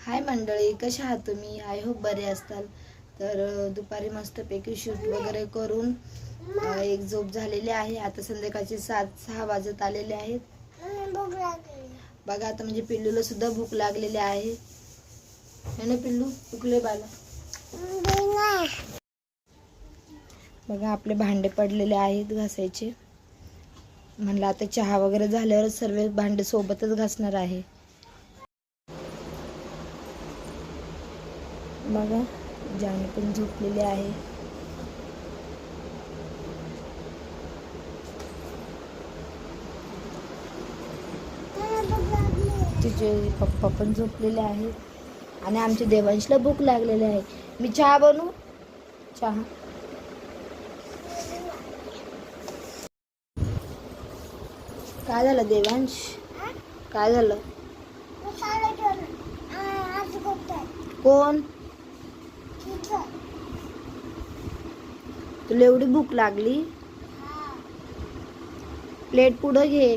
हाय मंडळी, कशा आहात तुम्ही? आय होप बरे असताल. तर दुपारी मस्तपैकी शूट वगैरे करून एक झोप झालेली आहे. आता संध्याकाळचे 7-6 वाजत आलेले आहेत. बघा आता म्हणजे पिल्लूला सुद्धा भूक लागलेली आहे. ना पिल्लू उकले बाला. बघा आपले भांडे पडलेले आहेत घासायचे. म्हणलं आता चहा वगैरे झाल्यावर सर्व भांडे सोबतच घासणार आहे. बघा जानी पण झोपलेली आहे. तिचे पप्पा पण झोपलेले आहेत आणि आमच्या देवांशला भूक लागलेली आहे. मी चहा बनवू? चहा काय झालं देवांश? काय झालं? कोण? तुला एवढी भूक लागली? प्लेट पुढं घे,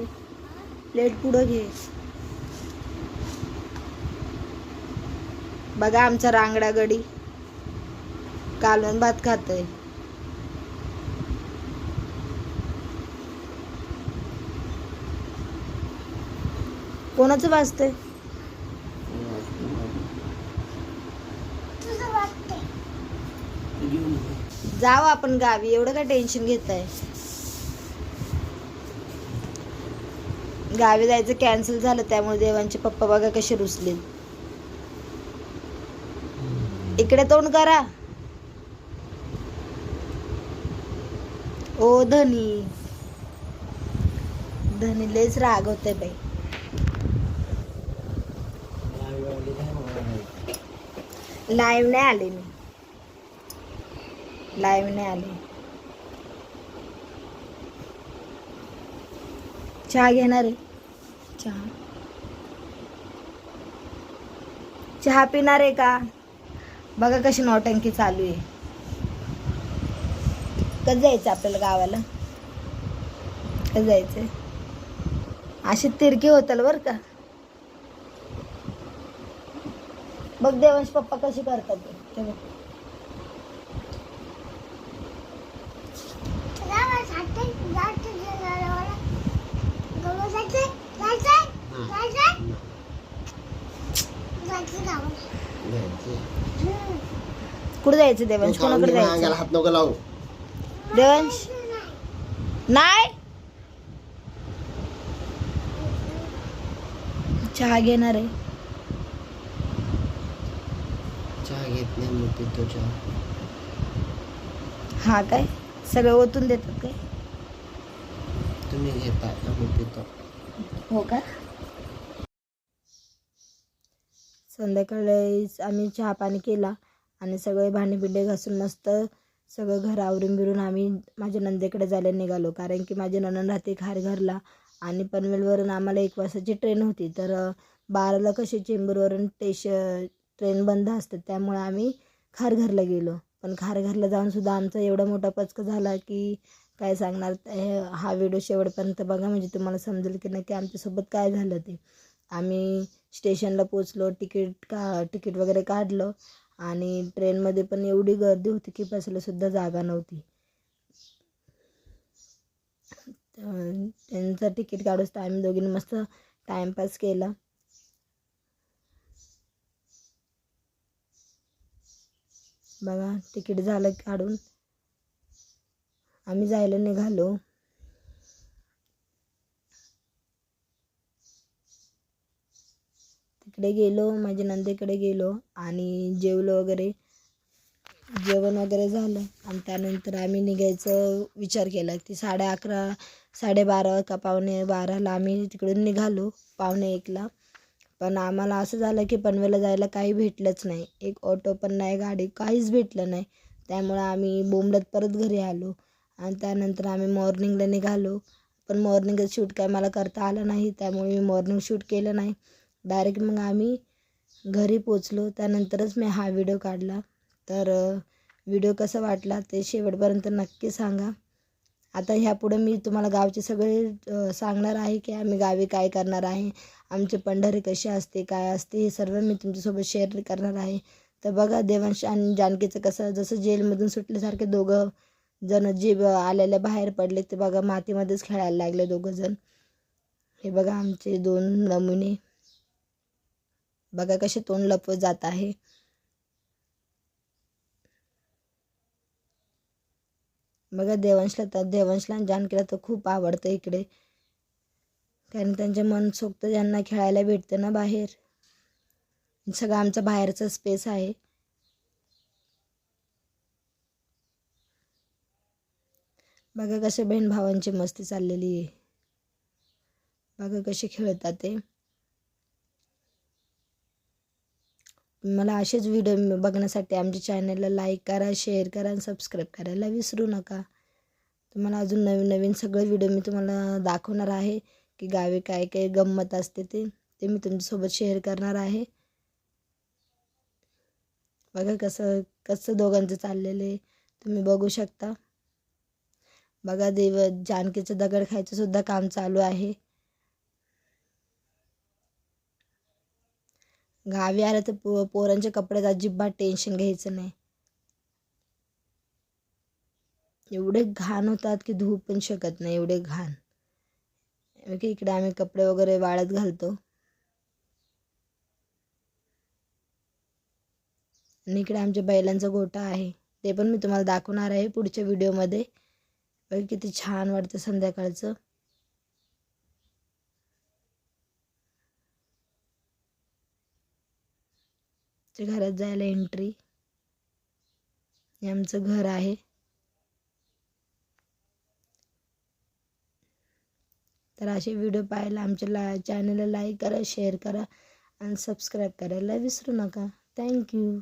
प्लेट पुढं घे. बघा आमचा रांगडा गडी कालवण भात खातोय. कोणाचं वाजतंय? जाऊ आपण गावी, एवढं काय टेन्शन घेताय? गावी जायचं कॅन्सल झालं त्यामुळे देवांचे पप्पा बघा कसे रुसले. इकडे तोंड करा. ओ धनी, धनी लयच राग होते बाई. लाईव्ह नाही आले, मी लाईव्ह नाही आले. चहा घेणार आहे? चहा चहा पिणार आहे का? बघा कशी नौटंकी चालू आहे. कधी जायचं आपल्याला गावाला? कधी जायचंय? अशी तिरकी होतल बर का. बघ देवांश पप्पा कशी करतात ते बघ. कुठे जायचं देवांश? कोणाकडे जायचं? हात नको लावू देवांश. नाही चहा घेणार आहे? चहा घेत नाही मी, पितो चहा. हा काय सगळं ओतून देतात काय? तुम्ही घेता आम्ही पितो. हो का? संध्याकाळी आम्ही चहा पाणी केला आणि सगळे भांडे बिंडे घासून मस्त सगळं घर आवरून बिरून आम्ही माझ्या नंदेकडे जायला निघालो. कारण की माझी नणंद राहते खारघरला आणि पनवेलवरून आम्हाला 1 वाजताची ट्रेन होती. तर 12ला कशी चेंबूरवरून ट्रेन बंद असते त्यामुळे आम्ही खारघरला गेलो. पण खारघरला जाऊन सुद्धा आमचा एवढा मोठा पचका झाला की काय सांगणार. हा व्हिडिओ शेवटपर्यंत बघा म्हणजे तुम्हाला समजेल की नक्की आमच्यासोबत काय झालं ते. आम्ही स्टेशनला पोचलो, तिकीट वगैरे काढलं आणि ट्रेनमध्ये पण एवढी गर्दी होती की बसायला सुद्धा जागा नव्हती. त्यांचं तिकीट काढूच तर आम्ही दोघींनी मस्त टाइमपास केला. बघा तिकीट झालं काढून आम्ही जायला निघालो. तिकडे गेलो, माझ्या नंदेकडे गेलो आणि जेवण वगैरे झालं आणि त्यानंतर आम्ही निघायचं विचार केला. ती 11:30 12:30 का 11:45ला आम्ही तिकडून निघालो, 12:45ला. पण आम्हाला असं झालं की पनवेलला जायला काही भेटलंच नाही. एक ऑटो पण नाही, गाडी काहीच भेटलं नाही. त्यामुळे आम्ही बोंबलत परत घरी आलो आणि त्यानंतर आम्ही मॉर्निंगला निघालो. पण मॉर्निंगचं शूट काय मला करता आलं नाही त्यामुळे मी मॉर्निंग शूट केलं नाही. डायरेक्ट मग आम्ही घरी पोचलो. त्यानंतरच मी हा व्हिडिओ काढला. तर व्हिडिओ कसा वाटला ते शेवटपर्यंत नक्की सांगा आता ह्यापुढे मी तुम्हाला गावचे सगळे सांगणार आहे की आम्ही गावी काय करणार आहे, आमचे पंढरी कशी असते काय असते हे सर्व मी तुमच्यासोबत शेअर करणार आहे. तर बघा देवांश आणि जानकीचं कसं जसं जेलमधून सुटल्यासारखे दोघं जण जे आलेल्या बाहेर पडले ते बघा मातीमध्येच खेळायला लागले दोघं जण. हे बघा आमचे 2 नमुने बघा कसे तोंड लपवत जात आहे. बघा देवांशला आणि जानकीला तर खूप आवडतं इकडे, कारण त्यांचे मन सोक्त ज्यांना खेळायला भेटतं ना बाहेर. सगळं आमचं बाहेरचं स्पेस आहे. बघा कसे बहीण भावांची मस्ती चाललेली आहे. बघा कसे खेळतात ते. मला असेच व्हिडिओ बघण्यासाठी आमच्या चॅनलला लाईक करा, शेअर करा आणि सबस्क्राईब करायला विसरू नका. तुम्हाला अजून नवीन नवीन सगळे व्हिडिओ मी तुम्हाला दाखवणार आहे की गावी काय काय गंमत असते ते मी तुमच्यासोबत शेअर करणार आहे. बघा कसं कसं दोघांचं चाललेलं आहे तुम्ही बघू शकता. बघा जानकीचं दगड खायचं सुद्धा काम चालू आहे. गावी आलं तर पोरांच्या कपड्यात अजिबात टेन्शन घ्यायचं नाही. एवढे घाण होतात की धुवू पण शकत नाही, एवढे घाण. इकडे आम्ही कपडे वगैरे वाळत घालतो आणि इकडे आमच्या बैलांचा गोठा आहे ते पण मी तुम्हाला दाखवणार आहे पुढच्या व्हिडिओमध्ये. बघा किती छान वाटतं संध्याकाळचं. घरात जायला एंट्री. हे आमचं घर आहे. तर असे व्हिडिओ पाहायला आमच्या चॅनलला लाईक करा, शेअर करा आणि सबस्क्राईब करायला विसरू नका. थँक्यू.